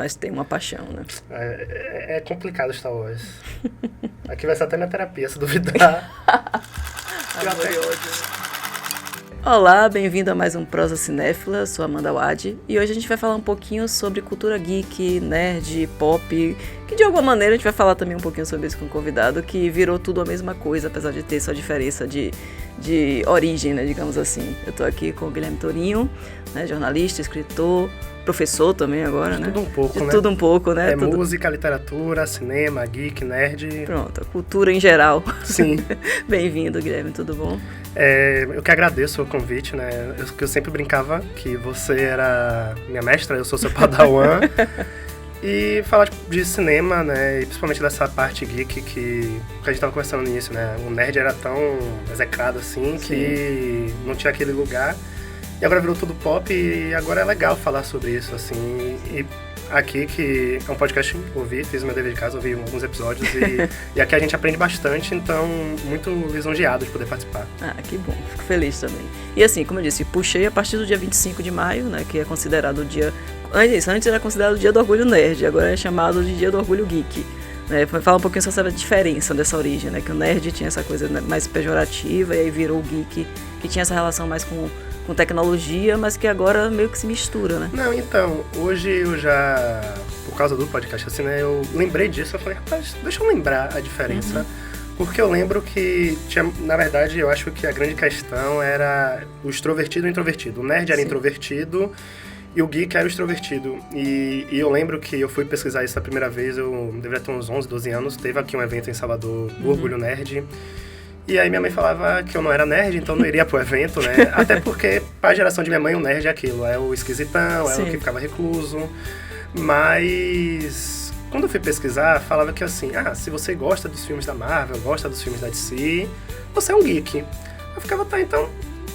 mas tem uma paixão, né? É complicado Star Wars. Aqui vai ser até minha terapia, se duvidar. Amor e ódio. Olá, bem-vindo a mais um Prosa Cinéfila, sou Amanda Wade, e hoje a gente vai falar um pouquinho sobre cultura geek, nerd, pop, que de alguma maneira a gente vai falar também um pouquinho sobre isso com o convidado, que virou tudo a mesma coisa, apesar de ter sua diferença de origem, né, digamos assim. Eu tô aqui com o Guilherme Tourinho, né, jornalista, escritor, professor também agora, né? Tudo um pouco, de né? Tudo um pouco, né? Tudo. Música, literatura, cinema, geek, nerd. Pronto, a cultura em geral. Sim. Bem-vindo, Guilherme, tudo bom? Eu que agradeço o convite, né? Eu sempre brincava que você era minha mestra, eu sou seu padawan. E falar de cinema, né? E principalmente dessa parte geek que a gente tava conversando no início, né? O nerd era tão execrado assim. Sim. Que não tinha aquele lugar. E agora virou tudo pop e agora é legal falar sobre isso, assim. E aqui, que é um podcast que eu fiz o meu dever de casa, ouvi alguns episódios e aqui a gente aprende bastante, então muito lisonjeado de poder participar. Ah, que bom, fico feliz também. E assim, como eu disse, puxei a partir do dia 25 de maio, né, que é considerado o dia... Antes era considerado o dia do orgulho nerd, agora é chamado de dia do orgulho geek. Né, falar um pouquinho sobre a diferença dessa origem, né, que o nerd tinha essa coisa mais pejorativa e aí virou o geek, que tinha essa relação mais com tecnologia, mas que agora meio que se mistura, né? Não, então, hoje eu já, por causa do podcast, assim, né, eu lembrei disso, eu falei, rapaz, deixa eu lembrar a diferença, porque eu lembro que, na verdade, eu acho que a grande questão era o extrovertido e o introvertido. O nerd era introvertido e o geek era o extrovertido. E eu lembro que eu fui pesquisar isso a primeira vez, eu deveria ter uns 11, 12 anos, teve aqui um evento em Salvador, do Orgulho Nerd. E aí minha mãe falava que eu não era nerd, então não iria pro evento, né? Até porque, pra geração de minha mãe, o nerd é aquilo. É o esquisitão, é o que ficava recluso. Mas quando eu fui pesquisar, falava que assim, se você gosta dos filmes da Marvel, gosta dos filmes da DC, você é um geek. Eu ficava, tá, então,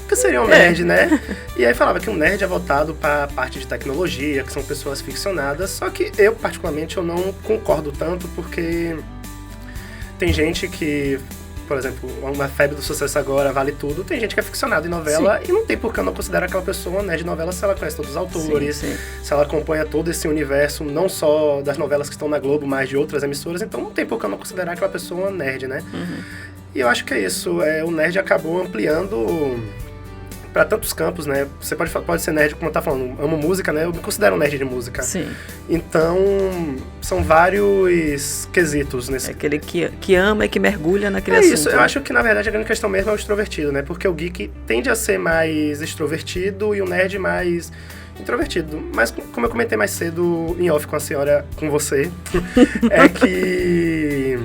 o que seria um nerd, né? E aí falava que um nerd é voltado pra parte de tecnologia, que são pessoas ficcionadas. Só que eu, particularmente, eu não concordo tanto, porque tem gente que... Por exemplo, uma febre do sucesso agora, Vale Tudo. Tem gente que é ficcionada em novela e não tem por que eu não considerar aquela pessoa nerd de novela se ela conhece todos os autores, se ela acompanha todo esse universo, não só das novelas que estão na Globo, mas de outras emissoras. Então não tem por que eu não considerar aquela pessoa nerd, né? E eu acho que é isso. O nerd acabou ampliando para tantos campos, né? Você pode ser nerd, como eu tava falando, amo música, né? Eu me considero um nerd de música. Sim. Então, são vários quesitos nesse... É aquele que ama e que mergulha naquele assunto. Isso, eu acho que, na verdade, a grande questão mesmo é o extrovertido, né? Porque o geek tende a ser mais extrovertido e o nerd mais introvertido. Mas, como eu comentei mais cedo em off com a senhora, com você, é que...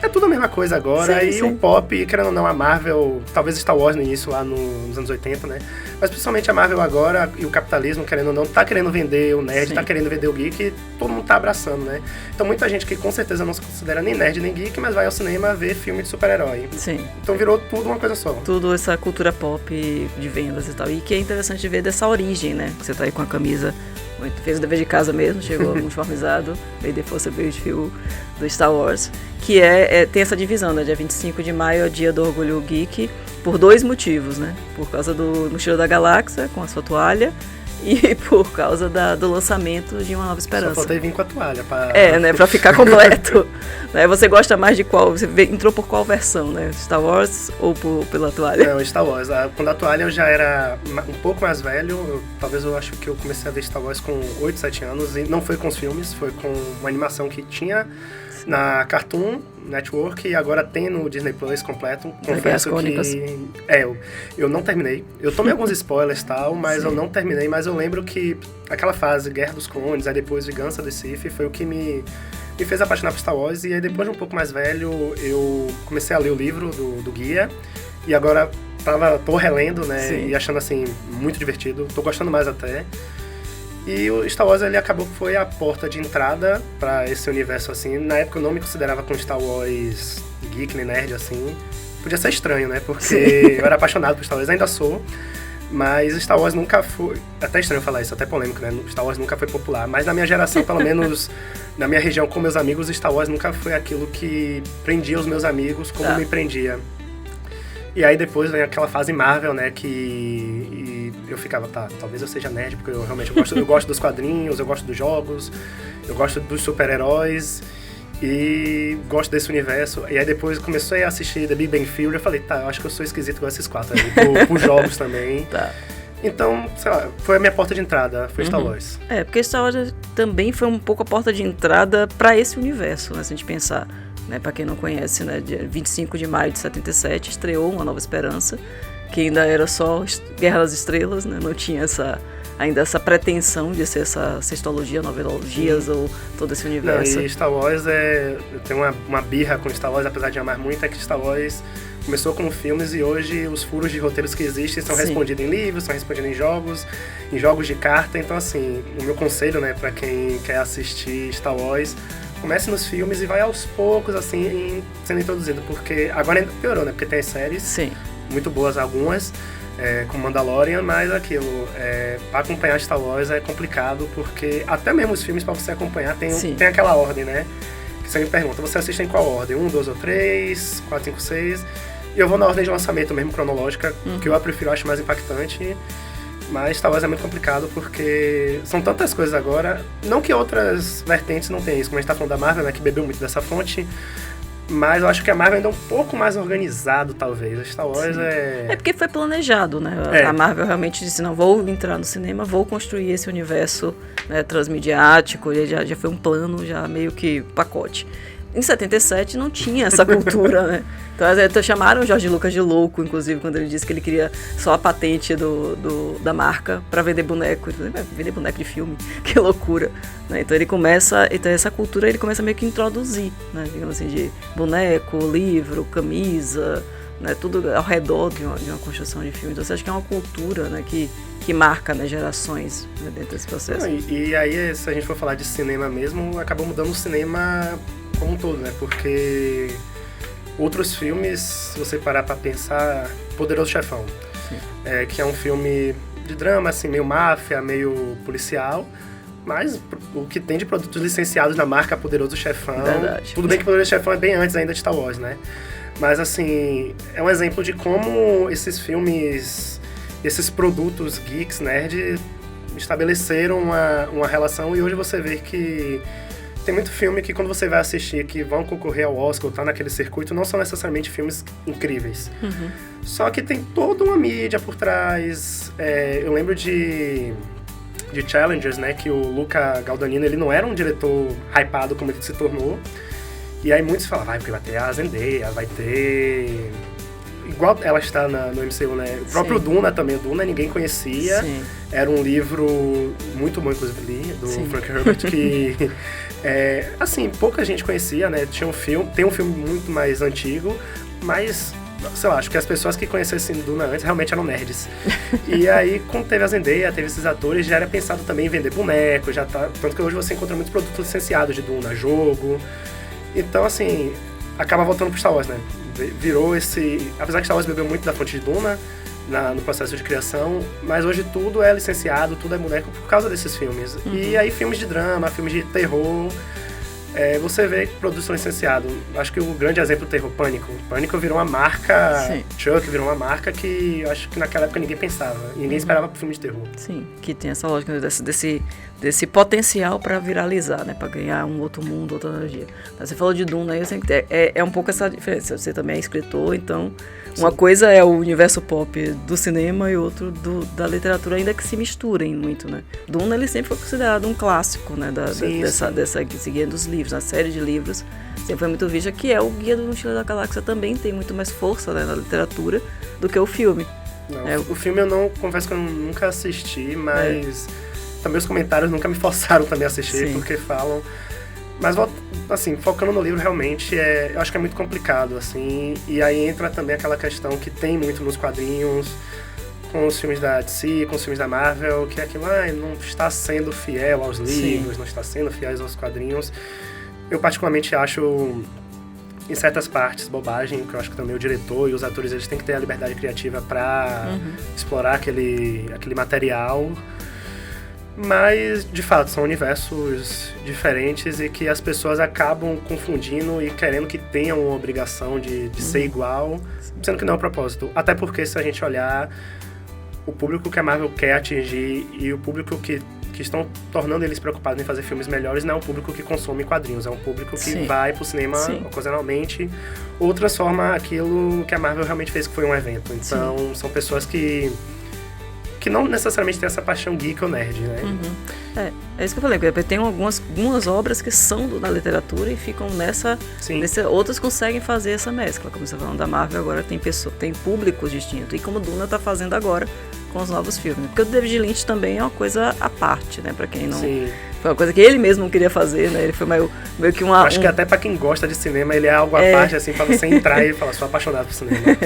É tudo a mesma coisa agora, o pop, querendo ou não, a Marvel, talvez Star Wars no início, lá nos anos 80, né? Mas principalmente a Marvel agora, e o capitalismo, querendo ou não, tá querendo vender o nerd, tá querendo vender o geek, e todo mundo tá abraçando, né? Então muita gente que com certeza não se considera nem nerd nem geek, mas vai ao cinema ver filme de super-herói. Sim. Então virou tudo uma coisa só. Tudo essa cultura pop de vendas e tal. E que é interessante ver dessa origem, né? Você tá aí com a camisa... Fez o dever de casa mesmo, chegou uniformizado, May the Force be with you, do Star Wars, que tem essa divisão, né? Dia 25 de maio é o dia do orgulho geek, por dois motivos, né? Por causa do Mochileiro da Galáxia, com a sua toalha, e por causa do lançamento de Uma Nova Esperança. Só faltei vir com a toalha. Né? Pra ficar completo. Né? Você gosta mais de qual? Você entrou por qual versão, né? Star Wars ou pela toalha? Não, Star Wars. Quando a toalha eu já era um pouco mais velho. Talvez eu acho que eu comecei a ver Star Wars com 8, 7 anos. E não foi com os filmes, foi com uma animação que tinha na Cartoon Network e agora tem no Disney Plus completo. Confesso que eu não terminei. Eu tomei alguns spoilers e tal, mas eu não terminei. Mas eu lembro que aquela fase Guerra dos Clones, aí depois Vingança do Sith, foi o que me fez apaixonar por Star Wars. E aí depois de um pouco mais velho, eu comecei a ler o livro do guia. E agora tô relendo, né? E achando assim, muito divertido. Tô gostando mais até. E o Star Wars, ele acabou que foi a porta de entrada pra esse universo, assim. Na época eu não me considerava com Star Wars geek nem nerd, assim. Podia ser estranho, né? Porque eu era apaixonado por Star Wars, ainda sou. Mas Star Wars nunca foi... Até estranho falar isso, até polêmico, né? Star Wars nunca foi popular. Mas na minha geração, pelo menos na minha região com meus amigos, Star Wars nunca foi aquilo que prendia os meus amigos como me prendia. E aí depois vem aquela fase Marvel, né? Que e eu ficava, tá, talvez eu seja nerd, porque eu realmente eu gosto dos quadrinhos, eu gosto dos jogos, eu gosto dos super-heróis e gosto desse universo. E aí depois comecei a assistir The Big Bang Theory, eu falei, tá, eu acho que eu sou esquisito com esses 4 aí, por jogos também. Tá. Então, sei lá, foi a minha porta de entrada, foi Star Wars. Porque Star Wars também foi um pouco a porta de entrada para esse universo, né, se a gente pensar. Né, para quem não conhece, né, dia 25 de maio de 77 estreou Uma Nova Esperança, que ainda era só Guerra das Estrelas, né, não tinha ainda essa pretensão de ser essa sextologia, novelologias ou todo esse universo. Não, e Star Wars eu tenho uma birra com Star Wars, apesar de amar muito, é que Star Wars começou com filmes e hoje os furos de roteiros que existem são respondidos em livros, são respondidos em jogos de carta. Então, assim, o meu conselho, né, para quem quer assistir Star Wars, comece nos filmes e vai aos poucos, assim, sendo introduzido, porque agora ainda piorou, né, porque tem as séries, muito boas algumas, como Mandalorian, mas aquilo, para acompanhar Star Wars é complicado, porque até mesmo os filmes, para você acompanhar, tem aquela ordem, né, que você me pergunta, você assiste em qual ordem? 1, 2 ou 3, 4, 5, 6... E eu vou na ordem de lançamento mesmo, cronológica, que eu prefiro, acho mais impactante. Mas Star Wars é muito complicado porque são tantas coisas agora. Não que outras vertentes não tenham isso, como a gente tá falando da Marvel, né, que bebeu muito dessa fonte. Mas eu acho que a Marvel ainda é um pouco mais organizado, talvez. A Star Wars É porque foi planejado, né? A Marvel realmente disse, não, vou entrar no cinema, vou construir esse universo, né, transmediático. Já foi um plano, já meio que pacote. Em 77 não tinha essa cultura, né? Então chamaram o George Lucas de louco, inclusive, quando ele disse que ele queria só a patente da marca para vender boneco. Vender boneco de filme, que loucura. Né? Então essa cultura ele começa meio que a introduzir, né? Digamos assim, de boneco, livro, camisa, né? Tudo ao redor de uma construção de filme. Então você acha que é uma cultura, né, que marca, né, gerações, né, dentro desse processo. E aí, se a gente for falar de cinema mesmo, acabou mudando o cinema como um todo, né? Porque outros filmes, se você parar pra pensar, Poderoso Chefão, que é um filme de drama, assim, meio máfia, meio policial, mas o que tem de produtos licenciados na marca Poderoso Chefão... Verdade. Tudo bem que Poderoso Chefão é bem antes ainda de Star Wars, né? Mas, assim, é um exemplo de como esses filmes, esses produtos geeks, nerd, estabeleceram uma relação, e hoje você vê que tem muito filme que quando você vai assistir, que vão concorrer ao Oscar ou tá naquele circuito, não são necessariamente filmes incríveis. Só que tem toda uma mídia por trás. Eu lembro de Challengers, né, que o Luca Guadagnino, ele não era um diretor hypado como ele se tornou. E aí muitos falam, porque vai ter a Zendaya, vai ter... Igual ela está no MCU, né? O próprio Duna também. O Duna ninguém conhecia. Sim. Era um livro muito bom, inclusive, li, do Frank Herbert, que... assim, pouca gente conhecia, né? Tem um filme muito mais antigo, mas, sei lá, acho que as pessoas que conhecessem Duna antes realmente eram nerds. E aí, quando teve a Zendaya, teve esses atores, já era pensado também em vender boneco, já tá... Tanto que hoje você encontra muitos produtos licenciados de Duna, jogo. Então, assim, acaba voltando pro Star Wars, né? Virou esse... Apesar que Star Wars bebeu muito da fonte de Duna no processo de criação, mas hoje tudo é licenciado, tudo é boneco por causa desses filmes. E aí filmes de drama, filmes de terror, você vê que produtos são licenciados. Acho que o grande exemplo é o terror, Pânico. Pânico virou uma marca, Chuck virou uma marca que acho que naquela época ninguém pensava, ninguém esperava pro filme de terror. Sim, que tem essa lógica desse potencial para viralizar, né, para ganhar um outro mundo, outra energia. Você falou de Duna, aí eu sei que é um pouco essa diferença. Você também é escritor, então uma coisa é o universo pop do cinema e outro da literatura, ainda que se misturem muito, né? Duna, ele sempre foi considerado um clássico, né, dessa guia dos livros, a série de livros sempre foi muito vista, que é o Guia do Mochileiro da Galáxia, também tem muito mais força, né, na literatura do que o filme. Não, o filme eu não, confesso que eu nunca assisti, mas também os comentários nunca me forçaram também a assistir, porque falam... Mas, assim, focando no livro, realmente, eu acho que é muito complicado, assim, e aí entra também aquela questão que tem muito nos quadrinhos, com os filmes da DC, com os filmes da Marvel, que é aquilo, não está sendo fiel aos livros, não está sendo fiel aos quadrinhos. Eu, particularmente, acho, em certas partes, bobagem, porque eu acho que também o diretor e os atores, eles têm que ter a liberdade criativa para explorar aquele material. Mas, de fato, são universos diferentes e que as pessoas acabam confundindo e querendo que tenham uma obrigação de ser igual, sendo que não é o propósito. Até porque, se a gente olhar, o público que a Marvel quer atingir e o público que estão tornando eles preocupados em fazer filmes melhores não é um público que consome quadrinhos, é um público que vai pro cinema ocasionalmente ou transforma aquilo que a Marvel realmente fez, que foi um evento. Então, são pessoas que não necessariamente tem essa paixão geek ou nerd, né? É isso que eu falei, porque tem algumas obras que são da literatura e ficam nessa... Outras conseguem fazer essa mescla, como você tá falando da Marvel, agora tem públicos distintos, e como Duna tá fazendo agora com os novos filmes. Porque o David Lynch também é uma coisa à parte, né? Pra quem não... Foi uma coisa que ele mesmo não queria fazer, né? Ele foi meio que uma... Acho que até pra quem gosta de cinema, ele é algo à parte, assim, pra você entrar e falar, sou apaixonado por cinema.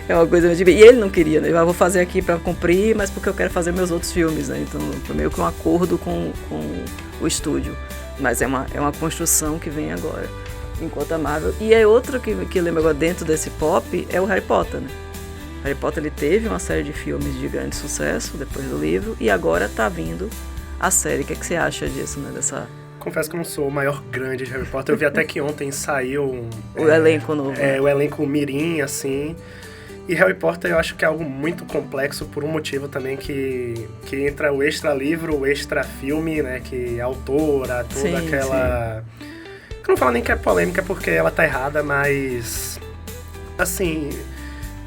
É uma coisa... E ele não queria, né? Eu vou fazer aqui pra cumprir, mas porque eu quero fazer meus outros filmes, né? Então, foi meio que um acordo com o estúdio. Mas é uma construção que vem agora, enquanto a Marvel... E é outro que lembra agora dentro desse pop, é o Harry Potter, né? Harry Potter, ele teve uma série de filmes de grande sucesso depois do livro, e agora tá vindo a série. O que você acha disso, né? Confesso que eu não sou o maior grande de Harry Potter. Eu vi até que ontem saiu... o elenco novo. O elenco mirim, assim. E Harry Potter eu acho que é algo muito complexo por um motivo também que entra o extra livro, o extra filme, né? Que a autora, toda aquela... Eu não falo nem que é polêmica porque ela tá errada, mas... Assim...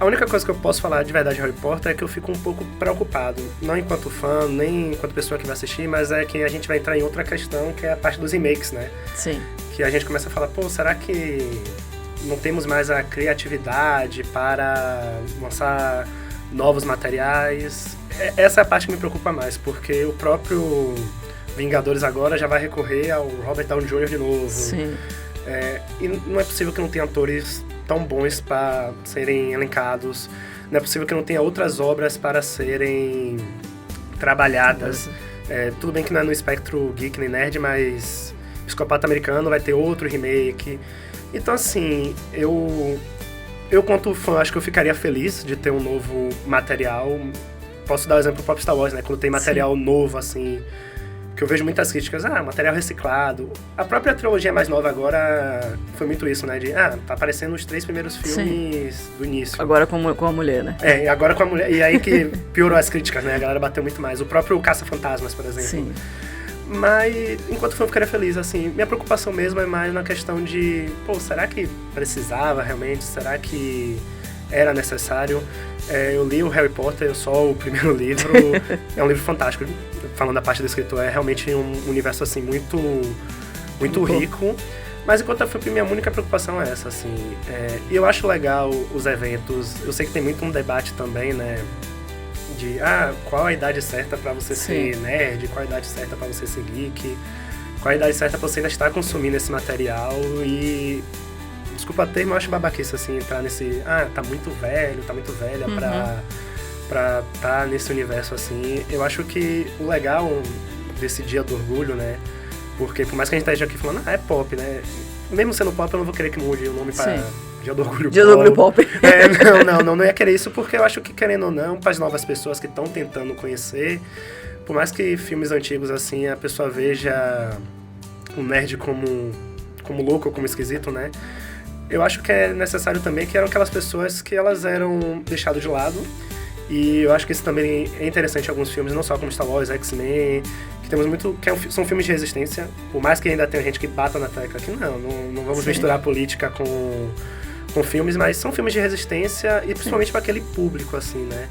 A única coisa que eu posso falar de verdade de Harry Potter é que eu fico um pouco preocupado. Não enquanto fã, nem enquanto pessoa que vai assistir, mas é que a gente vai entrar em outra questão, que é a parte dos remakes, né? Sim. Que a gente começa a falar, será que não temos mais a criatividade para lançar novos materiais? Essa é a parte que me preocupa mais, porque o próprio Vingadores agora já vai recorrer ao Robert Downey Jr. de novo. Sim. E não é possível que não tenha atores tão bons para serem elencados. Não é possível que não tenha outras obras para serem trabalhadas. Tudo bem que não é no espectro geek nem nerd, mas Psicopata Americano vai ter outro remake. Então, assim, eu quanto fã, acho que eu ficaria feliz de ter um novo material. Posso dar o exemplo do próprio Star Wars, né? Quando tem material novo, assim... Que eu vejo muitas críticas, material reciclado. A própria trilogia mais nova agora foi muito isso, né? Tá aparecendo os 3 primeiros filmes do início. Agora com a mulher, né? Agora com a mulher. E aí que piorou as críticas, né? A galera bateu muito mais. O próprio Caça-Fantasmas, por exemplo. Sim. Mas, enquanto fã, eu ficaria feliz, assim. Minha preocupação mesmo é mais na questão de... será que precisava realmente? Será que era necessário? Eu li o Harry Potter, só o primeiro livro. É um livro fantástico. Falando da parte do escritor, é realmente um universo, assim, muito rico. Mas enquanto eu fui, minha única preocupação é essa, assim. E eu acho legal os eventos. Eu sei que tem muito um debate também, né? De, qual a idade certa pra você ser nerd? Qual a idade certa pra você ser geek? Qual a idade certa pra você ainda estar consumindo esse material? E... Desculpa termo, eu acho babaquice, assim, entrar nesse... tá muito velho, tá muito velha pra estar nesse universo, assim. Eu acho que o legal desse Dia do Orgulho, né? Porque por mais que a gente esteja aqui falando, é pop, né? Mesmo sendo pop, eu não vou querer que mude o nome para Dia do Orgulho Pop. Dia do Orgulho Pop. Não ia querer isso, porque eu acho que, querendo ou não, para as novas pessoas que estão tentando conhecer, por mais que filmes antigos, assim, a pessoa veja o nerd como louco ou como esquisito, né? Eu acho que é necessário também que eram aquelas pessoas que elas eram deixadas de lado. E eu acho que isso também é interessante em alguns filmes, não só como Star Wars, X-Men, que temos muito... são filmes de resistência, por mais que ainda tenha gente que bata na tecla que não vamos misturar política com filmes, mas são filmes de resistência e principalmente para aquele público, assim, né?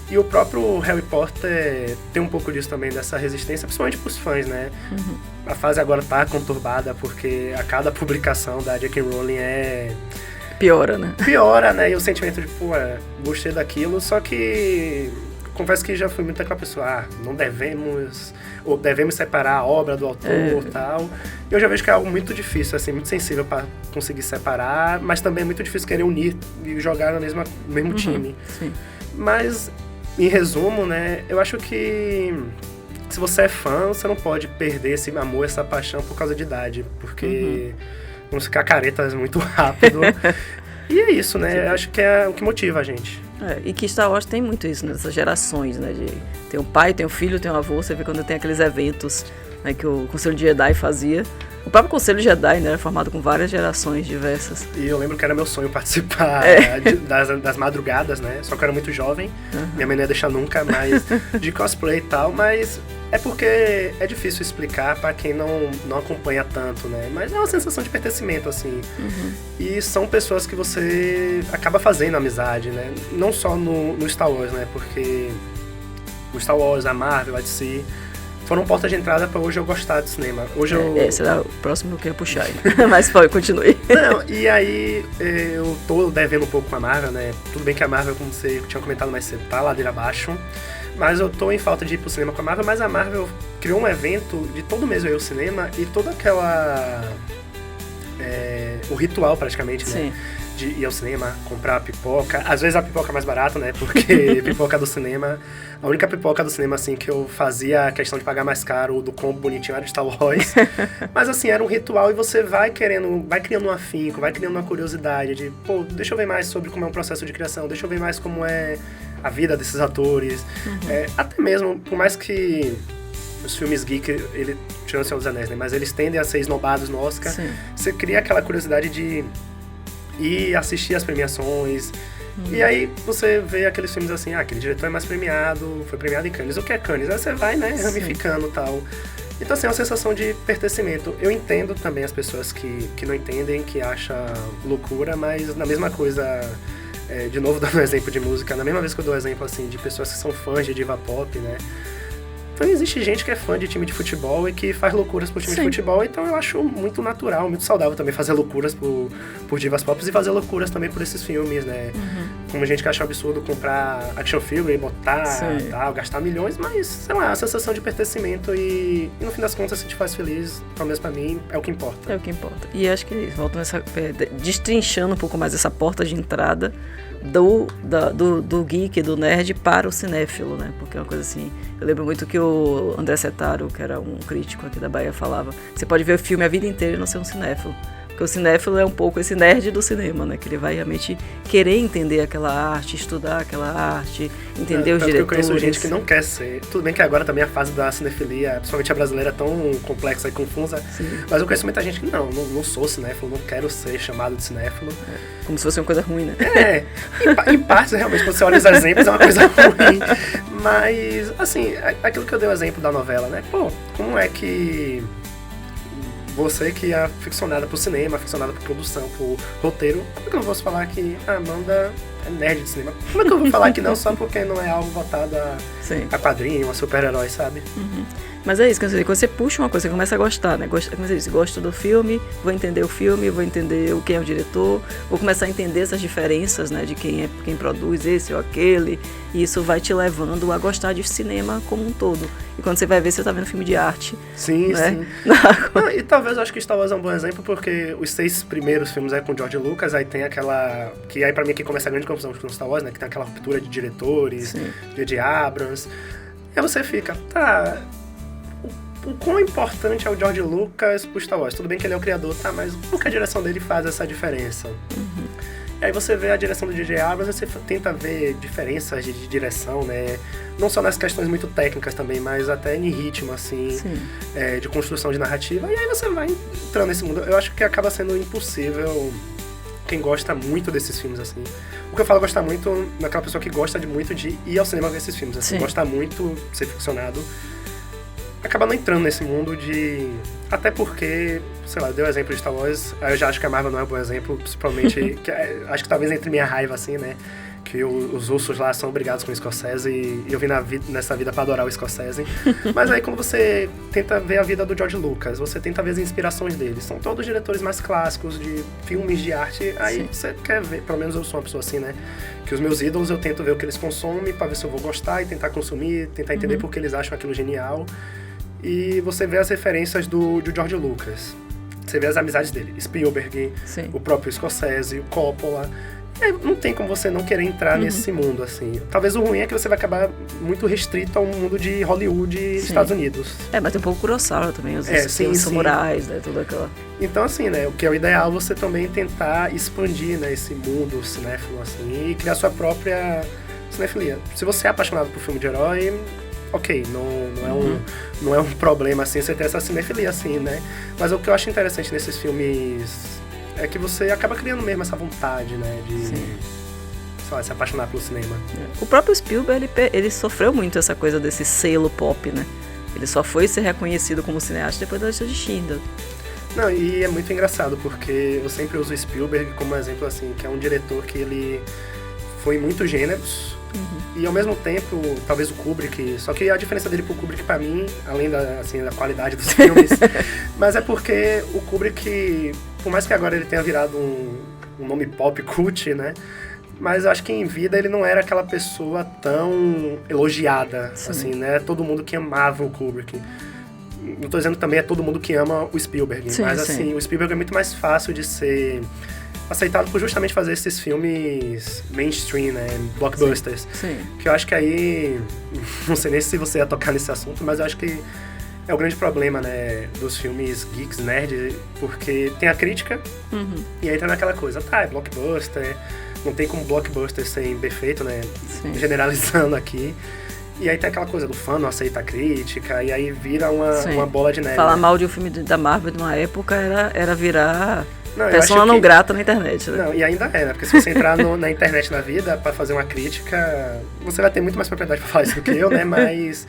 E o próprio Harry Potter tem um pouco disso também, dessa resistência, principalmente pros fãs, né? A fase agora tá conturbada, porque a cada publicação da J.K. Rowling Piora, né? E o sentimento de, gostei daquilo, só que confesso que já fui muito aquela pessoa, não devemos separar a obra do autor e tal. Eu já vejo que é algo muito difícil, assim, muito sensível para conseguir separar, mas também é muito difícil querer unir e jogar no mesmo time. Sim. Mas, em resumo, né, eu acho que se você é fã, você não pode perder esse amor, essa paixão por causa de idade, porque vamos ficar caretas muito rápido. E é isso, né? Eu acho que é o que motiva a gente. E que Star Wars tem muito isso, né? Dessas gerações, né? Tem o pai, tem o filho, tem o avô. Você vê quando tem aqueles eventos, né, que o Conselho de Jedi fazia. próprio Conselho Jedi, né, era formado com várias gerações diversas. E eu lembro que era meu sonho participar das madrugadas, né? Só que eu era muito jovem, minha mãe não ia deixar nunca, mas de cosplay e tal, mas é porque é difícil explicar pra quem não acompanha tanto, né? Mas é uma sensação de pertencimento, assim. E são pessoas que você acaba fazendo amizade, né? Não só no Star Wars, né? Porque o Star Wars, a Marvel, a DC foram portas de entrada pra hoje eu gostar de cinema. Hoje será o próximo que eu ia puxar aí. Mas continue. Não, e aí eu tô devendo um pouco com a Marvel, né? Tudo bem que a Marvel, como você tinha comentado mais cedo, tá ladeira abaixo. Mas eu tô em falta de ir pro cinema com a Marvel, mas a Marvel criou um evento de todo mês eu ir ao cinema e toda aquela... o ritual praticamente, Sim. né? De ir ao cinema, comprar pipoca. Às vezes a pipoca é mais barata, né? Porque pipoca do cinema... A única pipoca do cinema, assim, que eu fazia a questão de pagar mais caro, do combo bonitinho, era de Star Wars. Mas, assim, era um ritual e você vai criando um afinco, vai criando uma curiosidade de, pô, deixa eu ver mais sobre como é um processo de criação, deixa eu ver mais como é a vida desses atores. Até mesmo, por mais que os filmes geek, ele tirando o Senhor dos Anéis, né? Mas eles tendem a ser esnobados no Oscar. Sim. Você cria aquela curiosidade de ir assistir as premiações. E aí você vê aqueles filmes assim, aquele diretor é mais premiado, foi premiado em Cannes. O que é Cannes? Aí você vai, né, ramificando e tal. Então, assim, é uma sensação de pertencimento. Eu entendo também as pessoas que não entendem, que acham loucura, mas na mesma coisa, de novo dando um exemplo de música, na mesma vez que eu dou exemplo, assim, de pessoas que são fãs de diva pop, né, também existe gente que é fã de time de futebol e que faz loucuras por time de futebol, então eu acho muito natural, muito saudável também fazer loucuras por divas pop e fazer loucuras também por esses filmes, né? Como gente que acha um absurdo comprar action figure e botar, tal, gastar milhões, mas, sei lá, a sensação de pertencimento e no fim das contas, se te faz feliz, pelo menos pra mim, é o que importa. É o que importa. E acho que voltam destrinchando um pouco mais essa porta de entrada do geek, do nerd para o cinéfilo, né? Porque é uma coisa assim... Eu lembro muito que o André Setaro, que era um crítico aqui da Bahia, falava: você pode ver o filme a vida inteira e não ser um cinéfilo. Porque o cinéfilo é um pouco esse nerd do cinema, né? Que ele vai realmente querer entender aquela arte, estudar aquela arte, entender os diretores. Eu conheço gente que não quer ser. Tudo bem que agora também a fase da cinefilia, principalmente a brasileira, é tão complexa e confusa. Mas eu conheço muita gente que não sou cinéfilo, não quero ser chamado de cinéfilo. Como se fosse uma coisa ruim, né? Em partes, realmente, quando você olha os exemplos, é uma coisa ruim. Mas, assim, aquilo que eu dei o exemplo da novela, né? Pô, como é que... Você que é aficionada por cinema, aficionada por produção, por roteiro, como é que eu posso falar que a Amanda é nerd de cinema? Como é que eu vou falar que não só porque não é algo voltado a quadrinho, a super-herói, sabe? Mas é isso, quando você puxa uma coisa, você começa a gostar, né? Como você disse, gosto do filme, vou entender o filme, vou entender quem é o diretor, vou começar a entender essas diferenças, né? De quem produz esse ou aquele, e isso vai te levando a gostar de cinema como um todo. E quando você vai ver, você tá vendo filme de arte. Sim, né? sim. E talvez eu acho que Star Wars é um bom exemplo, porque os 6 primeiros filmes com George Lucas, aí tem aquela... Que aí pra mim aqui começa a grande confusão com Star Wars, né? Que tem aquela ruptura de diretores, de Abrams. E aí você fica, tá... O quão importante é o George Lucas pro Star Wars? Tudo bem que ele é o criador, tá? Mas por que a direção dele faz essa diferença? E aí você vê a direção do J.J. Abrams, você tenta ver diferenças de direção, né? Não só nas questões muito técnicas também, mas até em ritmo, assim, de construção de narrativa. E aí você vai entrando nesse mundo. Eu acho que acaba sendo impossível quem gosta muito desses filmes, assim. O que eu falo gostar muito, naquela pessoa que gosta muito de ir ao cinema ver esses filmes, assim. Gostar muito, ser ficcionado. Acaba não entrando nesse mundo de... Até porque, sei lá, eu dei o exemplo de Star Wars, eu já acho que a Marvel não é um bom exemplo, principalmente, acho que talvez entre minha raiva, assim, né, que os russos lá são obrigados com o Scorsese e eu vim nessa vida pra adorar o Scorsese. Mas aí quando você tenta ver a vida do George Lucas, você tenta ver as inspirações dele, são todos diretores mais clássicos de filmes de arte, aí você quer ver, pelo menos eu sou uma pessoa assim, né, que os meus ídolos eu tento ver o que eles consomem pra ver se eu vou gostar e tentar consumir, tentar entender por que eles acham aquilo genial. E você vê as referências do George Lucas. Você vê as amizades dele. Spielberg, o próprio Scorsese, o Coppola. Não tem como você não querer entrar nesse mundo, assim. Talvez o ruim é que você vai acabar muito restrito ao mundo de Hollywood e Estados Unidos. Mas tem um pouco Kurosawa também, os samurais, né, tudo aquilo. Então, assim, né, o que é o ideal é você também tentar expandir, né, esse mundo cinéfilo, assim, e criar sua própria cinefilia. Se você é apaixonado por filme de herói... ok, não é um problema, assim, você ter essa cinefilia, assim, né? Mas o que eu acho interessante nesses filmes é que você acaba criando mesmo essa vontade, né? De, sei lá, se apaixonar pelo cinema. O próprio Spielberg, ele sofreu muito essa coisa desse selo pop, né? Ele só foi ser reconhecido como cineasta depois da lista de Schindler. Não, e é muito engraçado, porque eu sempre uso o Spielberg como exemplo, assim, que é um diretor que ele foi em muitos gêneros, e ao mesmo tempo, talvez o Kubrick, só que a diferença dele pro Kubrick, pra mim, além da qualidade dos filmes, mas é porque o Kubrick, por mais que agora ele tenha virado um nome pop cult, né, mas acho que em vida ele não era aquela pessoa tão elogiada, assim, né, todo mundo que amava o Kubrick. Não tô dizendo também é todo mundo que ama o Spielberg, mas assim, o Spielberg é muito mais fácil de ser aceitado por justamente fazer esses filmes mainstream, né, blockbusters. Sim. Que eu acho que aí, não sei nem se você ia tocar nesse assunto, mas eu acho que é o grande problema, né, dos filmes geeks, nerd, porque tem a crítica, e aí tá naquela coisa, é blockbuster, não tem como blockbuster ser imperfeito, né, generalizando aqui. E aí tem aquela coisa do fã não aceita a crítica, e aí vira uma bola de neve. Falar mal de um filme da Marvel de uma época era virar não, pessoa não grata na internet, né? Não, e ainda é, né? Porque se você entrar na internet na vida pra fazer uma crítica, você vai ter muito mais propriedade pra falar isso do que eu, né? Mas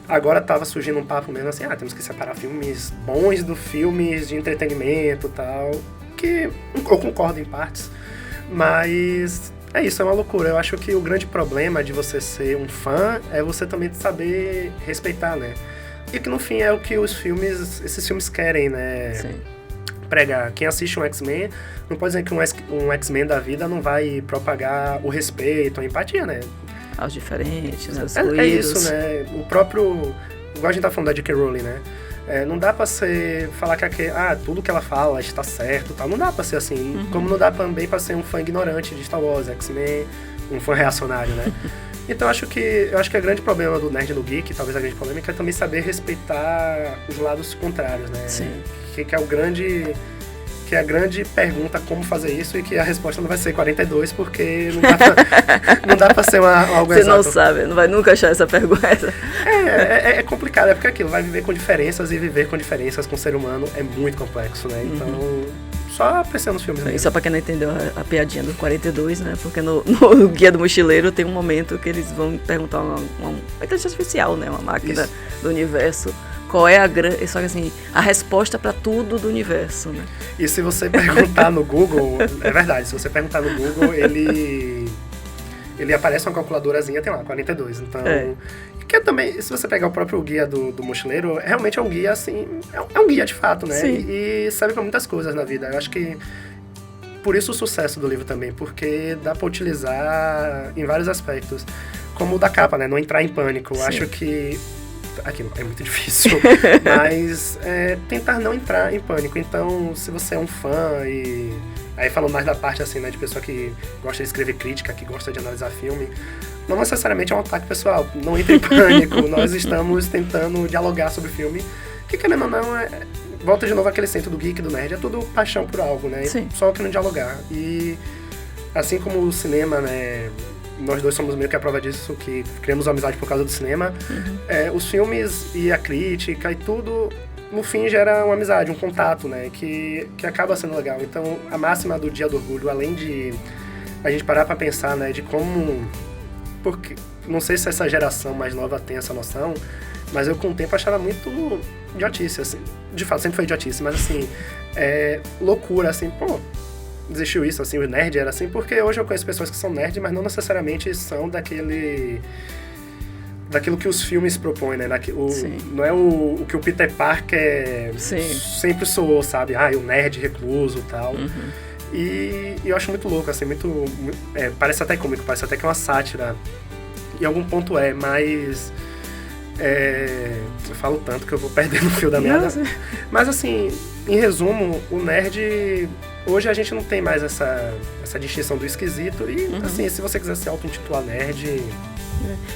agora tava surgindo um papo mesmo assim, temos que separar filmes bons dos filmes de entretenimento e tal, que eu concordo em partes, mas é isso, é uma loucura. Eu acho que o grande problema de você ser um fã é você também saber respeitar, né? E que no fim é o que esses filmes querem, né? Sim. Pregar. Quem assiste um X-Men não pode dizer que um X-Men da vida não vai propagar o respeito, a empatia, né? Aos diferentes, né? Os é isso, né? O próprio... Igual a gente tá falando da J.K. Rowling, né? Não dá pra falar que tudo que ela fala está certo, tal. Não dá pra ser assim. Como não dá também pra ser um fã ignorante de Star Wars, X-Men, um fã reacionário, né? Então eu acho que o grande problema do nerd e do geek, talvez a grande polêmica, é também saber respeitar os lados contrários, né? Sim. Que é a grande pergunta como fazer isso, e que a resposta não vai ser 42, porque não dá pra ser algo Você exato. Você não sabe, não vai nunca achar essa pergunta. É complicado, é porque aquilo, vai viver com diferenças, e viver com diferenças com o ser humano é muito complexo, né? Então, só apreciando os filmes mesmo. E só pra quem não entendeu a piadinha do 42, né? Porque no Guia do Mochileiro tem um momento que eles vão perguntar uma inteligência artificial, né? Uma máquina do universo. Qual é só que assim, a resposta pra tudo do universo, né? E se você perguntar no Google, é verdade, se você perguntar no Google, ele aparece uma calculadorazinha, tem lá, 42, então... Que também, se você pegar o próprio guia do mochileiro, realmente é um guia, assim, é um guia de fato, né? E serve pra muitas coisas na vida. Eu acho que por isso o sucesso do livro também, porque dá pra utilizar em vários aspectos. Como o da capa, né? Não entrar em pânico. Eu acho que... Aquilo é muito difícil, mas tentar não entrar em pânico. Então, se você é um fã e... Aí falando mais da parte assim, né, de pessoa que gosta de escrever crítica, que gosta de analisar filme, não necessariamente é um ataque pessoal, não entre em pânico. Nós estamos tentando dialogar sobre o filme, que querendo ou não, volta de novo aquele centro do geek, do nerd, é tudo paixão por algo, né? Só querendo dialogar. E assim como o cinema, né, nós dois somos meio que a prova disso, que criamos uma amizade por causa do cinema, os filmes e a crítica e tudo, no fim gera uma amizade, um contato, né, que acaba sendo legal. Então, a máxima do Dia do Orgulho, além de a gente parar pra pensar, né, de como... Porque, não sei se essa geração mais nova tem essa noção, mas eu com o tempo achava muito idiotice, assim. De fato, sempre foi idiotice, mas assim, loucura, assim, existiu isso, assim, o nerd era assim, porque hoje eu conheço pessoas que são nerd, mas não necessariamente são daquilo que os filmes propõem, né? Não é o que o Peter Parker sempre soou, sabe? O nerd recluso e tal. E eu acho muito louco, assim, parece até cômico, parece até que é uma sátira. Em algum ponto mas... eu falo tanto que eu vou perdendo o fio da meada. Mas, assim, em resumo, o nerd... Hoje a gente não tem mais essa distinção do esquisito. E, assim, se você quiser se auto-intitular nerd...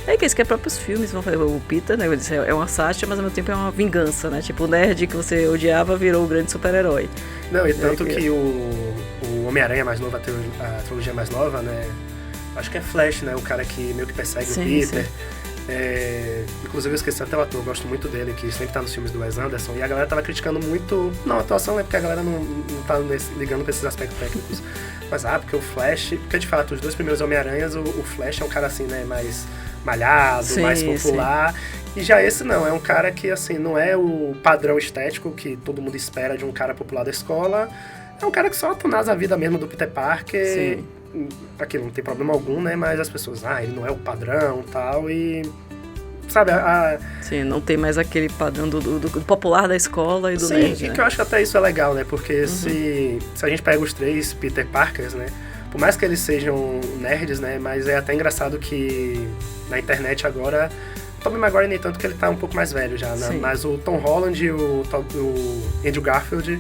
É que isso que é próprios filmes vão fazer. O Peter, né, ele disse, é uma sátira, mas ao mesmo tempo é uma vingança, né? Tipo, o nerd que você odiava virou o grande super-herói. Não, e tanto que o Homem-Aranha mais novo, a trilogia mais nova, né? Acho que é Flash, né? O cara que meio que persegue o Peter. Inclusive eu esqueci até o ator, eu gosto muito dele, que sempre tá nos filmes do Wes Anderson, e a galera tava criticando muito, não, a atuação é porque a galera não tá ligando pra esses aspectos técnicos, mas porque o Flash, porque de fato, os 2 primeiros Homem-Aranhas, o Flash é um cara assim, né, mais malhado, sim, mais popular, sim. E já esse não, é um cara que assim, não é o padrão estético que todo mundo espera de um cara popular da escola, é um cara que só tunasa a vida mesmo do Peter Parker, sim. Aqui não tem problema algum, né? Mas as pessoas, ele não é o padrão e tal, e... Sabe, Sim, não tem mais aquele padrão do popular da escola e do sim, nerd, e né? que eu acho que até isso é legal, né? Porque se a gente pega os 3 Peter Parkers, né? Por mais que eles sejam nerds, né? Mas é até engraçado que na internet agora... O Tobey Maguire nem tanto que ele tá um pouco mais velho já, né? Mas o Tom Holland e o Andrew Garfield...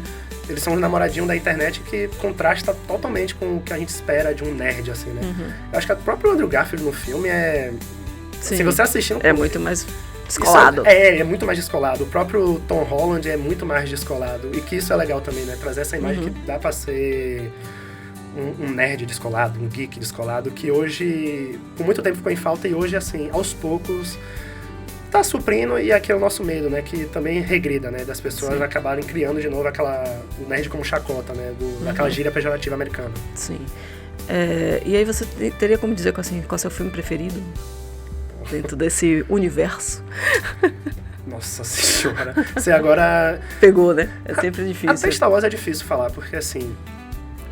Eles são um namoradinho da internet que contrasta totalmente com o que a gente espera de um nerd, assim, né? Eu acho que o próprio Andrew Garfield no filme Sim, se você assistindo... É muito mais descolado. É muito mais descolado. O próprio Tom Holland é muito mais descolado. E que isso é legal também, né? Trazer essa imagem que dá pra ser um nerd descolado, um geek descolado, que hoje, por muito tempo ficou em falta e hoje, assim, aos poucos... tá suprindo, e aqui é o nosso medo, né, que também regrida, né, das pessoas acabarem criando de novo o nerd como chacota, né, daquela gíria pejorativa americana. Sim. E aí você teria como dizer qual é o seu filme preferido dentro desse universo? Nossa senhora, você agora... Pegou, né? É sempre difícil. Até Star Wars é difícil falar, porque assim...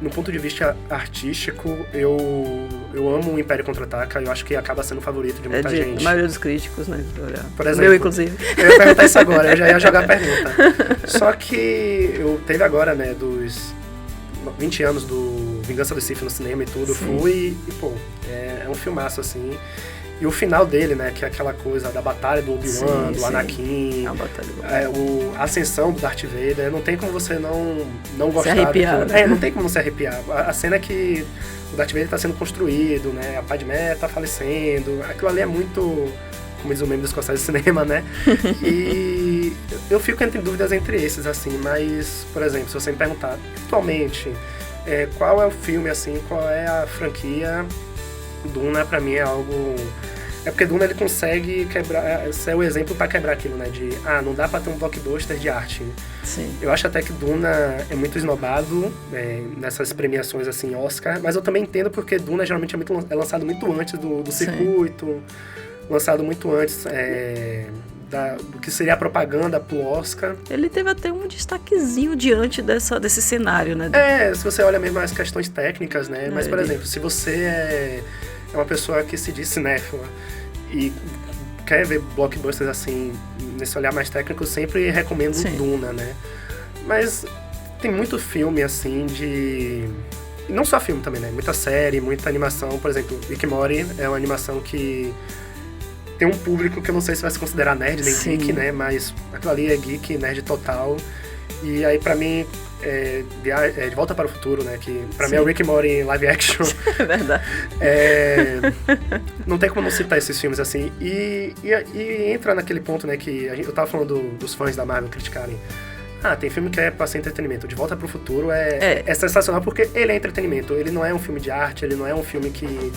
No ponto de vista artístico, eu amo o Império Contra-Ataca, eu acho que acaba sendo o favorito de muita gente. A maioria dos críticos, né? Por exemplo, meu, inclusive. Eu ia perguntar isso agora, eu já ia jogar a pergunta. Só que eu teve agora, né, dos 20 anos do Vingança do Sith no cinema e tudo, fui e, pô, é um filmaço, assim. E o final dele, né, que é aquela coisa da batalha do Obi-Wan, do Anakin, a ascensão do Darth Vader, não tem como você não gostar. Se arrepiar. Não tem como não se arrepiar. A cena que o Darth Vader tá sendo construído, né, a Padmé tá falecendo, aquilo ali é muito, como diz o meme dos Scorsese de cinema, né, e eu fico entre dúvidas entre esses, assim, mas, por exemplo, se você me perguntar, atualmente, qual é o filme, assim, qual é a franquia... Duna, pra mim, é algo... É porque Duna, ele consegue quebrar... Ser o exemplo pra quebrar aquilo, né? De, não dá pra ter um blockbuster de arte. Sim. Eu acho até que Duna é muito esnobado nessas premiações, assim, Oscar. Mas eu também entendo porque Duna, geralmente, é lançado muito antes do circuito. Lançado muito antes do que seria a propaganda pro Oscar. Ele teve até um destaquezinho diante desse cenário, né? Se você olha mesmo as questões técnicas, né? Mas, por exemplo, se você é uma pessoa que se diz cinéfila e quer ver blockbusters assim, nesse olhar mais técnico, eu sempre recomendo Duna, né? Mas tem muito filme, assim, de... E não só filme também, né? Muita série, muita animação. Por exemplo, Rick and Morty é uma animação que tem um público que eu não sei se vai se considerar nerd nem geek, né? Mas aquilo ali é geek, nerd total. E aí, pra mim, De Volta para o Futuro, né? Que pra mim é o Rick and Morty live action. É verdade. Não tem como não citar esses filmes, assim. E entra naquele ponto, né? Que eu tava falando dos fãs da Marvel criticarem. Tem filme que é pra ser entretenimento. De Volta para o Futuro é sensacional porque ele é entretenimento. Ele não é um filme de arte, ele não é um filme que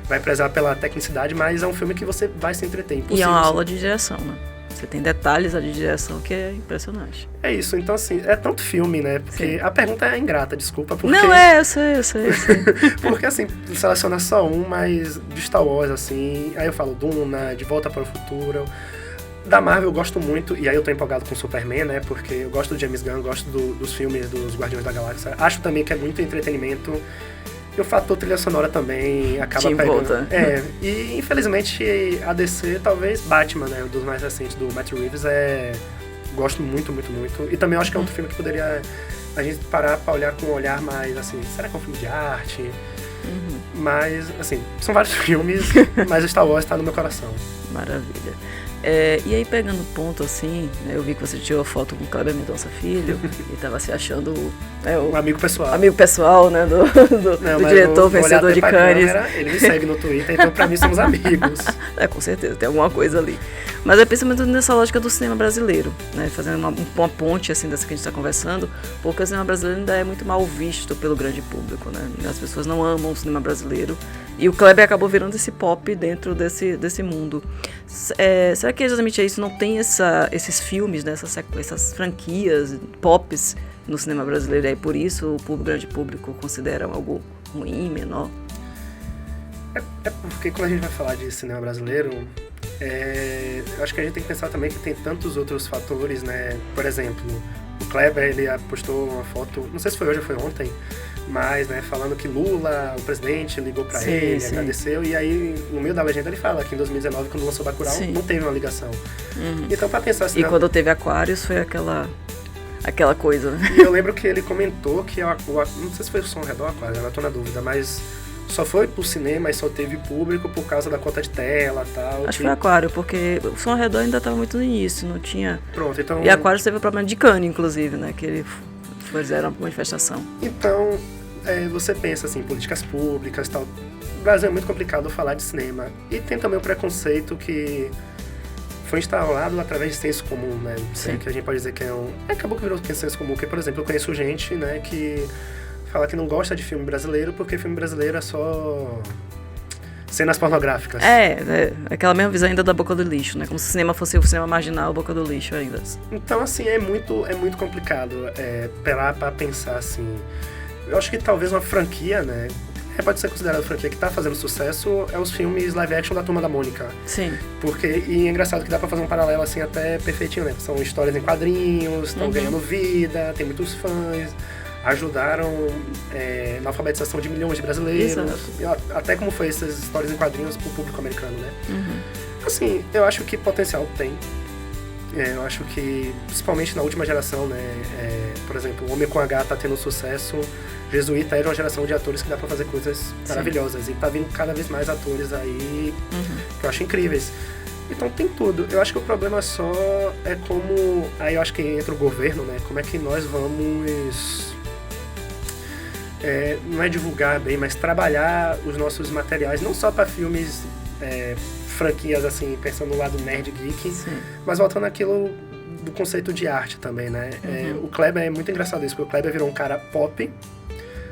vai prezar pela tecnicidade, mas é um filme que você vai se entreter. E é uma aula de direção, né? Você tem detalhes de direção que é impressionante. É isso, então assim, é tanto filme, né? Porque a pergunta é ingrata, desculpa, porque... Não, eu sei. Porque assim, seleciona só um, mas de Star Wars, assim, aí eu falo Duna, De Volta para o Futuro... Da Marvel eu gosto muito, e aí eu tô empolgado com Superman, né? Porque eu gosto do James Gunn, gosto dos filmes dos Guardiões da Galáxia. Acho também que é muito entretenimento. E o fator trilha sonora também acaba pegando. E infelizmente a DC, talvez Batman, né? Um dos mais recentes do Matt Reeves, gosto muito, muito, muito. E também eu acho que é outro filme que poderia a gente parar pra olhar com um olhar mais assim, será que é um filme de arte? Mas, assim, são vários filmes, mas Star Wars tá no meu coração. Maravilha. E aí, pegando ponto, assim, eu vi que você tirou foto com o Kleber Mendonça Filho e tava se achando um amigo pessoal. Amigo pessoal, né, do diretor vencedor de Cannes. Ele me segue no Twitter, então pra mim somos amigos. Com certeza, tem alguma coisa ali. Mas é principalmente nessa lógica do cinema brasileiro, né, fazendo uma ponte, assim, dessa que a gente tá conversando, porque o cinema brasileiro ainda é muito mal visto pelo grande público, né, as pessoas não amam o cinema brasileiro E o Kleber acabou virando esse pop dentro desse mundo. Será que exatamente isso? Não tem esses filmes, né, essas franquias, pops no cinema brasileiro? E por isso o grande público considera algo ruim, menor? É porque quando a gente vai falar de cinema brasileiro, eu acho que a gente tem que pensar também que tem tantos outros fatores, né? Por exemplo, o Kleber, ele postou uma foto, não sei se foi hoje ou foi ontem, mas, né, falando que Lula, o presidente, ligou pra ele, agradeceu, e aí no meio da legenda ele fala que em 2019, quando lançou Bacurau, não teve uma ligação. Então, pra pensar assim... E quando teve Aquários, foi aquela coisa, né? E eu lembro que ele comentou que, não sei se foi o Som ao Redor, Aquários, eu não tô na dúvida, mas só foi pro cinema e só teve público por causa da cota de tela e tal. Acho que foi Aquário, porque o Som ao Redor ainda tava muito no início, não tinha... Pronto, então... E Aquários teve o problema de Cannes, inclusive, né, que ele fizeram uma manifestação. Então... você pensa assim, políticas públicas e tal. No Brasil é muito complicado falar de cinema. E tem também o preconceito que foi instalado através de senso comum, né? Sim. Que a gente pode dizer que acabou que virou senso comum. Porque, por exemplo, eu conheço gente, né, que fala que não gosta de filme brasileiro porque filme brasileiro é só cenas pornográficas. Aquela mesma visão ainda da boca do lixo, né? Como se o cinema fosse o cinema marginal, boca do lixo ainda. Então, assim, é muito complicado parar pra pensar, assim... Eu acho que talvez uma franquia, né? Pode ser considerada franquia que tá fazendo sucesso, é os filmes live action da Turma da Mônica. Sim. E é engraçado que dá pra fazer um paralelo assim até perfeitinho, né? São histórias em quadrinhos, estão ganhando vida, tem muitos fãs, ajudaram na alfabetização de milhões de brasileiros. Exato. Até como foi essas histórias em quadrinhos pro público americano, né? Assim, eu acho que potencial tem. Eu acho que, principalmente na última geração, né? Por exemplo, o Homem com H tá tendo sucesso. Jesuíta era uma geração de atores que dá pra fazer coisas maravilhosas. E tá vindo cada vez mais atores aí que eu acho incríveis. Então tem tudo. Eu acho que o problema só é como... Aí eu acho que entra o governo, né? Como é que nós vamos... não é divulgar bem, mas trabalhar os nossos materiais, não só para filmes... franquias, assim, pensando no lado nerd geek, mas voltando àquilo do conceito de arte também, né? O Kleber é muito engraçado isso, porque o Kleber virou um cara pop.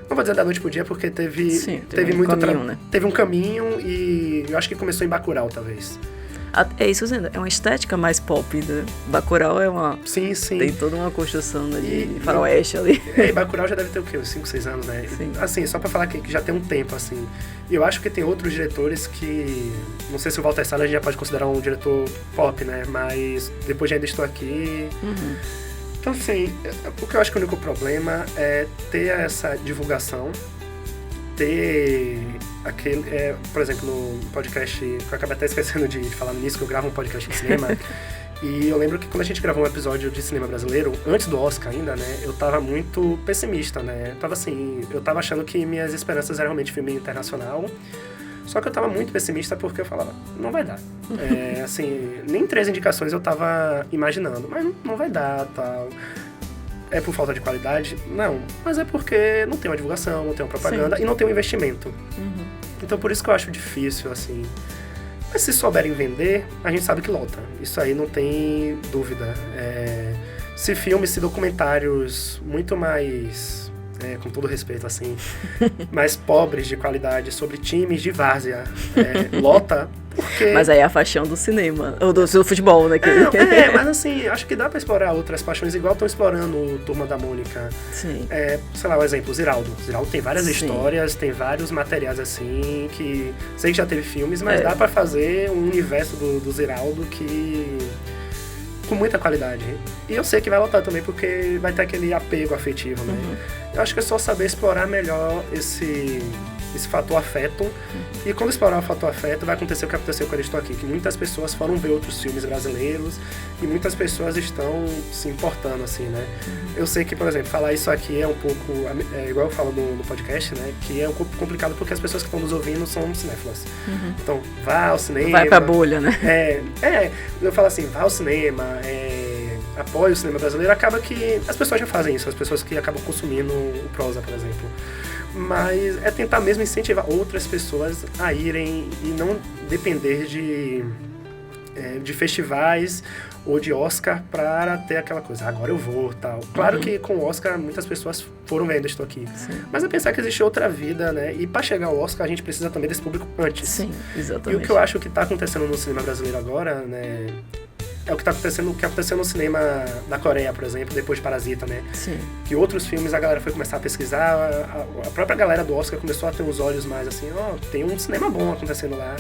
Não vou dizer da noite pro dia, porque teve muito caminho, né? Teve um caminho e eu acho que começou em Bacurau, talvez. É isso, é uma estética mais pop, né? Bacurau é uma... Sim. Tem toda uma construção de faroeste ali. E Bacurau já deve ter o quê? Uns 5, 6 anos, né? Sim. Assim, só pra falar que já tem um tempo, assim. E eu acho que tem outros diretores que... Não sei se o Walter Salles a gente já pode considerar um diretor pop, né? Mas depois de Ainda Estou Aqui... Então, assim, o que eu acho que o único problema é ter essa divulgação, ter aquele... por exemplo, no podcast, que eu acabei até esquecendo de falar nisso, que eu gravo um podcast de cinema, e eu lembro que quando a gente gravou um episódio de cinema brasileiro, antes do Oscar ainda, né, eu tava muito pessimista, né? Eu tava achando que minhas esperanças eram realmente filme internacional, só que eu tava muito pessimista porque eu falava, não vai dar. Assim, nem 3 indicações eu tava imaginando, mas não vai dar, tal. É por falta de qualidade? Não. Mas é porque não tem uma divulgação, não tem uma propaganda e não tem um investimento. Então por isso que eu acho difícil, assim. Mas se souberem vender, a gente sabe que lota. Isso aí não tem dúvida. Se filmes, se documentários muito mais... com todo respeito, assim, mais pobres de qualidade, sobre times de várzea, lota, porque... Mas aí é a paixão do cinema, ou do futebol, né? Mas assim, acho que dá pra explorar outras paixões, igual estão explorando o Turma da Mônica. Sim. Sei lá, o exemplo, o Ziraldo. O Ziraldo tem várias histórias, tem vários materiais, assim, que... Sei que já teve filmes, mas dá pra fazer um universo do Ziraldo que... com muita qualidade. E eu sei que vai lotar também, porque vai ter aquele apego afetivo, né? Eu acho que é só saber explorar melhor esse fator afeto. E quando explorar o fator afeto, vai acontecer o que aconteceu quando eu estou aqui, que muitas pessoas foram ver outros filmes brasileiros e muitas pessoas estão se importando, assim, né? Eu sei que, por exemplo, falar isso aqui é um pouco, igual eu falo no podcast, né? Que é um pouco complicado porque as pessoas que estão nos ouvindo são cinéfilas. Então, vá ao cinema... Vai pra bolha, né? Eu falo assim, vá ao cinema, apoie o cinema brasileiro, acaba que as pessoas já fazem isso, as pessoas que acabam consumindo o prosa, por exemplo. Mas é tentar mesmo incentivar outras pessoas a irem e não depender de de festivais ou de Oscar para ter aquela coisa, agora eu vou, tal. Claro que com o Oscar muitas pessoas foram vendo Estou Aqui. Sim. Mas é pensar que existe outra vida, né? E para chegar ao Oscar a gente precisa também desse público antes. Sim, exatamente. E o que eu acho que está acontecendo no cinema brasileiro agora, né? É o que aconteceu no cinema da Coreia, por exemplo, depois de Parasita, né? Sim. Que outros filmes a galera foi começar a pesquisar, a própria galera do Oscar começou a ter os olhos mais assim, tem um cinema bom acontecendo lá.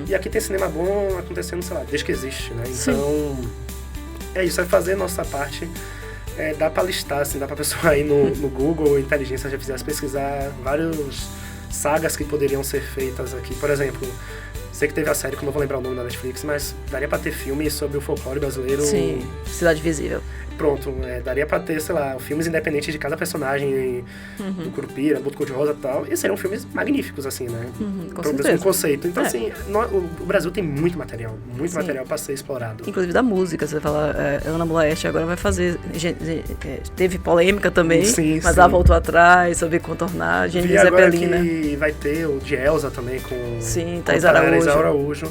E aqui tem cinema bom acontecendo, sei lá, desde que existe, né? Então, é isso, é fazer nossa parte. Dá pra listar, assim, dá pra pessoa ir no Google, inteligência artificial, pesquisar vários sagas que poderiam ser feitas aqui. Por exemplo, sei que teve a série, que eu não vou lembrar o nome da Netflix, mas daria pra ter filme sobre o folclore brasileiro. Sim, Cidade Invisível. Pronto, daria pra ter, sei lá, filmes independentes de cada personagem, do Curupira, Boto Cor-de-Rosa e tal, e seriam filmes magníficos, assim, né? Com Pro certeza. mesmo conceito. Então, assim, o Brasil tem muito material pra ser explorado. Inclusive da música, você fala, Ana Mulaeste agora vai fazer, teve polêmica também, Sim, mas sim. ela voltou atrás, soube contornar, Vi Gênesis agora Zeppelin, que vai ter o de Elza também com... Sim, com Thaís Araújo.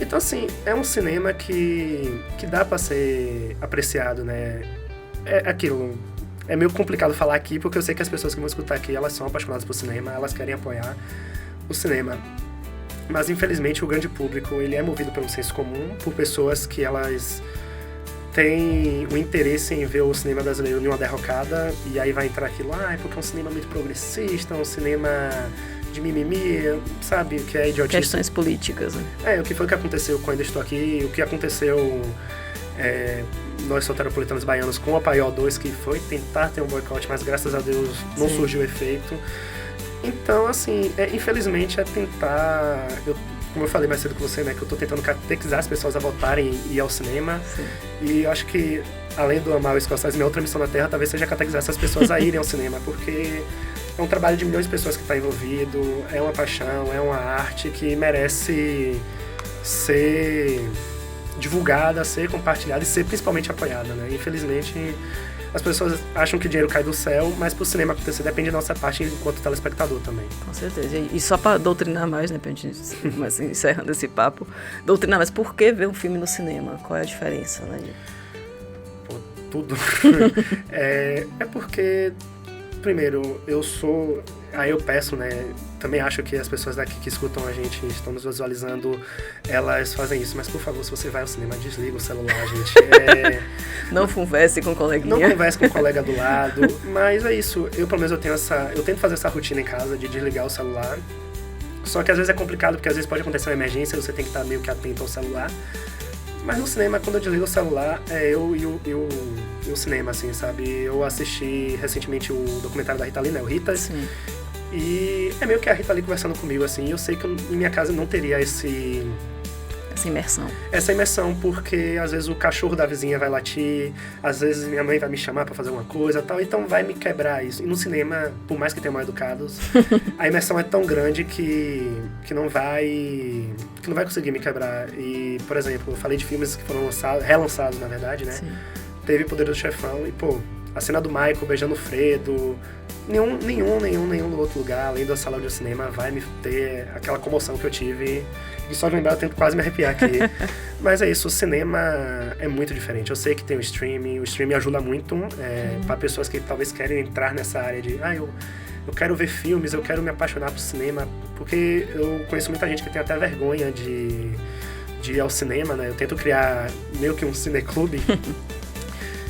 Então, assim, é um cinema que dá pra ser apreciado, né? É aquilo, é meio complicado falar aqui, porque eu sei que as pessoas que vão escutar aqui, elas são apaixonadas por cinema, elas querem apoiar o cinema. Mas, infelizmente, o grande público, ele é movido pelo senso comum, por pessoas que elas têm o interesse em ver o cinema brasileiro em uma derrocada, e aí vai entrar aquilo, porque é um cinema muito progressista, um cinema de mimimi, sabe, que é idiotice. Questões políticas, né? O que foi que aconteceu com Ainda Estou Aqui, o que aconteceu... nós soteropolitanos baianos com o Apaió 2, que foi tentar ter um boicote, mas graças a Deus não surgiu efeito. Então, assim, infelizmente é tentar... como eu falei mais cedo com você, né, que eu tô tentando catequizar as pessoas a voltarem e ir ao cinema. Sim. E eu acho que, além do amar o Scorsese, minha outra missão na Terra talvez seja catequizar essas pessoas a irem ao cinema, porque é um trabalho de milhões de pessoas que está envolvido, é uma paixão, é uma arte que merece ser divulgada, ser compartilhada e ser principalmente apoiada, né? Infelizmente, as pessoas acham que dinheiro cai do céu, mas pro cinema acontecer depende da nossa parte enquanto telespectador também. Com certeza. E só pra doutrinar mais, né, pra gente mas, encerrando esse papo, doutrinar mais, por que ver um filme no cinema? Qual é a diferença, né? Pô, tudo. É porque, primeiro, aí eu peço, né, também acho que as pessoas daqui que escutam a gente, estão nos visualizando, elas fazem isso, mas por favor, se você vai ao cinema, desliga o celular, gente. Não converse com o coleguinha. Não converse com o colega do lado, mas é isso, eu pelo menos eu tento fazer essa rotina em casa de desligar o celular, só que às vezes é complicado, porque às vezes pode acontecer uma emergência, você tem que estar meio que atento ao celular, mas no cinema, quando eu desligo o celular, eu e o cinema, assim, sabe? Eu assisti recentemente o documentário da Rita Lee, né, o Rita. Sim. E é meio que a Rita Lee conversando comigo, assim, eu sei que em minha casa não teria essa imersão, porque às vezes o cachorro da vizinha vai latir, às vezes minha mãe vai me chamar pra fazer uma coisa e tal, então vai me quebrar isso. E no cinema, por mais que tenham mal educados, a imersão é tão grande que não vai conseguir me quebrar. E, por exemplo, eu falei de filmes que foram relançados, na verdade, né? Sim. Teve Poder do Chefão e, pô, a cena do Michael beijando o Fredo, nenhum outro lugar, além da sala de cinema, vai me ter aquela comoção que eu tive. E só de lembrar eu tento quase me arrepiar aqui. Mas é isso, o cinema é muito diferente. Eu sei que tem o streaming ajuda muito para pessoas que talvez querem entrar nessa área de eu quero ver filmes, eu quero me apaixonar por cinema, porque eu conheço muita gente que tem até vergonha de ir ao cinema, né? Eu tento criar meio que um cineclube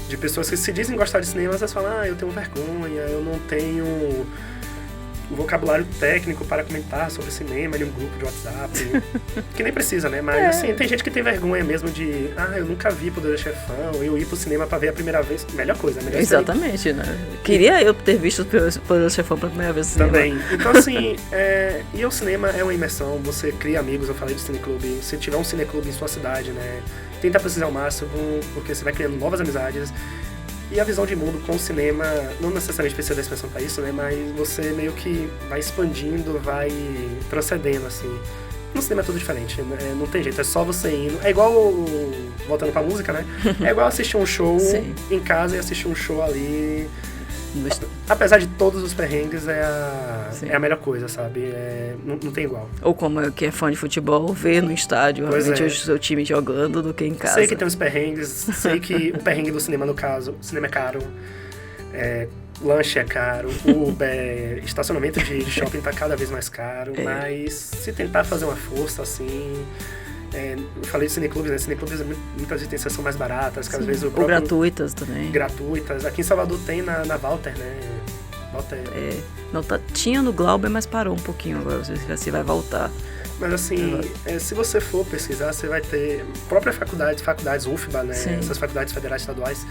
de pessoas que se dizem gostar de cinema, mas elas falam, eu tenho vergonha, eu não tenho o vocabulário técnico para comentar sobre cinema em um grupo de WhatsApp, que nem precisa, né? Mas assim, tem gente que tem vergonha mesmo de, eu nunca vi Poder do Chefão, eu ir pro cinema pra ver a primeira vez, melhor coisa, melhor. Exatamente, né? Queria eu ter visto o Poder do Chefão pela primeira vez no cinema. Também. Então assim, ir ao cinema é uma imersão, você cria amigos, eu falei de cineclube, se tiver um cineclube em sua cidade, né? Tenta precisar ao máximo, porque você vai criando novas amizades. E a visão de mundo com o cinema, não necessariamente precisa da expressão para isso, né? Mas você meio que vai expandindo, vai transcendendo, assim. No cinema é tudo diferente, né? Não tem jeito, é só você indo. É igual, voltando pra música, né? É igual assistir um show em casa e assistir um show ali Apesar de todos os perrengues, é a melhor coisa, sabe? Não tem igual. Ou como que é fã de futebol, ver no estádio realmente o seu time jogando do que em casa. Sei que tem uns perrengues, sei que o perrengue do cinema, no caso, o cinema é caro, lanche é caro, Uber, estacionamento de shopping tá cada vez mais caro, mas se tentar fazer uma força, assim... eu falei de cineclubes, né? Cineclubes muitas vezes tem sessão mais baratas, que às vezes o próprio... Ou gratuitas também. Gratuitas. Aqui em Salvador tem na Walter, né? Walter... Não, tinha no Glauber, mas parou um pouquinho agora, não sei se vai voltar. Mas assim, se você for pesquisar, você vai ter... Próprias faculdades UFBA, né? Sim. Essas faculdades federais estaduais,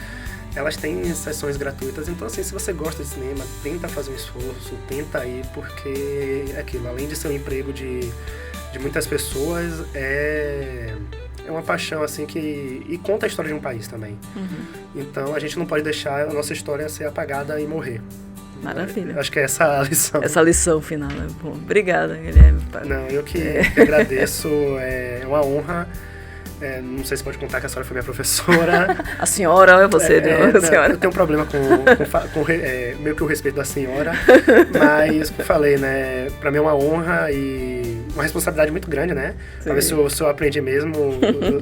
elas têm sessões gratuitas. Então, assim, se você gosta de cinema, tenta fazer um esforço, tenta ir, porque é aquilo, além de ser um emprego de muitas pessoas, é uma paixão, assim, e conta a história de um país também. Então, a gente não pode deixar a nossa história ser apagada e morrer. Maravilha. Acho que é essa a lição. Essa lição final, né? Bom, obrigada, Guilherme. Não, eu que agradeço, é uma honra. Não sei se pode contar que a senhora foi minha professora. A senhora ou é você? Não, senhora? Eu tenho um problema com meio que o respeito da senhora, mas, como eu falei, né, pra mim é uma honra e uma responsabilidade muito grande, né? Sim. Pra ver se eu aprendi mesmo.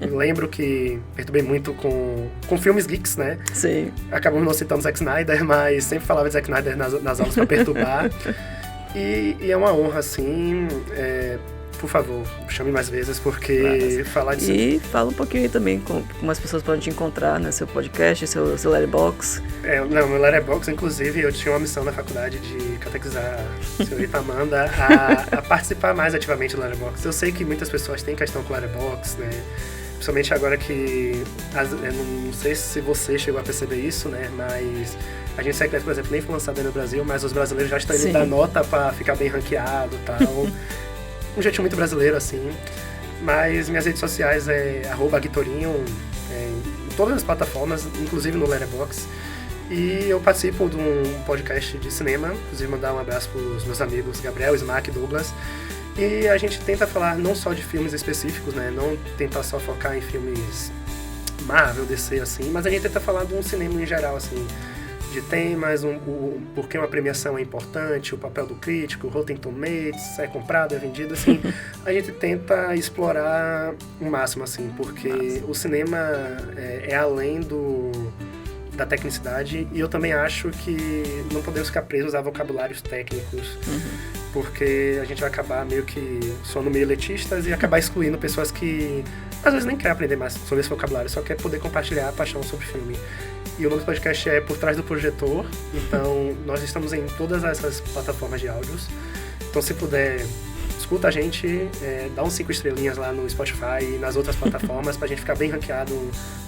Eu lembro que perturbei muito com filmes geeks, né? Sim. Acabamos não citando Zack Snyder, mas sempre falava de Zack Snyder nas aulas pra perturbar. E é uma honra, assim... Por favor, chame mais vezes, porque falar disso... E fala um pouquinho aí também como as pessoas podem te encontrar, né? Seu podcast, seu Letterboxd. Meu Letterboxd, inclusive, eu tinha uma missão na faculdade de catequizar a senhorita Amanda a participar mais ativamente do Letterboxd. Eu sei que muitas pessoas têm questão com o Letterboxd, né? Principalmente agora que... não sei se você chegou a perceber isso, né? Mas... A Agente Secreta, por exemplo, nem foi lançada no Brasil, mas os brasileiros já estão indo dar nota pra ficar bem ranqueado e tal. Um jeitinho muito brasileiro, assim. Mas minhas redes sociais é @guitorinho, em todas as plataformas, inclusive no Letterboxd. E eu participo de um podcast de cinema, inclusive mandar um abraço pros meus amigos Gabriel, Smack e Douglas. E a gente tenta falar não só de filmes específicos, né? Não tentar só focar em filmes Marvel, DC, assim, mas a gente tenta falar de um cinema em geral, assim, de temas, por que uma premiação é importante, o papel do crítico, o Rotten Tomatoes, é comprado, é vendido, assim. A gente tenta explorar o máximo, assim, porque o cinema é além da tecnicidade, e eu também acho que não podemos ficar presos a vocabulários técnicos, porque a gente vai acabar meio que soando meio elitistas e acabar excluindo pessoas que às vezes nem querem aprender mais sobre esse vocabulário, só quer poder compartilhar a paixão sobre filme. E o nosso podcast é Por Trás do Projetor, então nós estamos em todas essas plataformas de áudios. Então, se puder, escuta a gente, dá uns 5 estrelinhas lá no Spotify e nas outras plataformas pra gente ficar bem ranqueado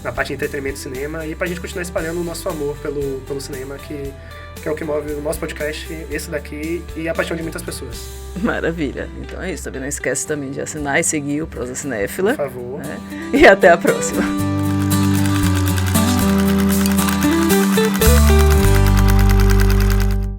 na parte de entretenimento e cinema e pra gente continuar espalhando o nosso amor pelo cinema, que é o que move o nosso podcast, esse daqui, e a paixão de muitas pessoas. Maravilha. Então é isso, também não esquece também de assinar e seguir o Prosa Cinéfila. Por favor. E até a próxima.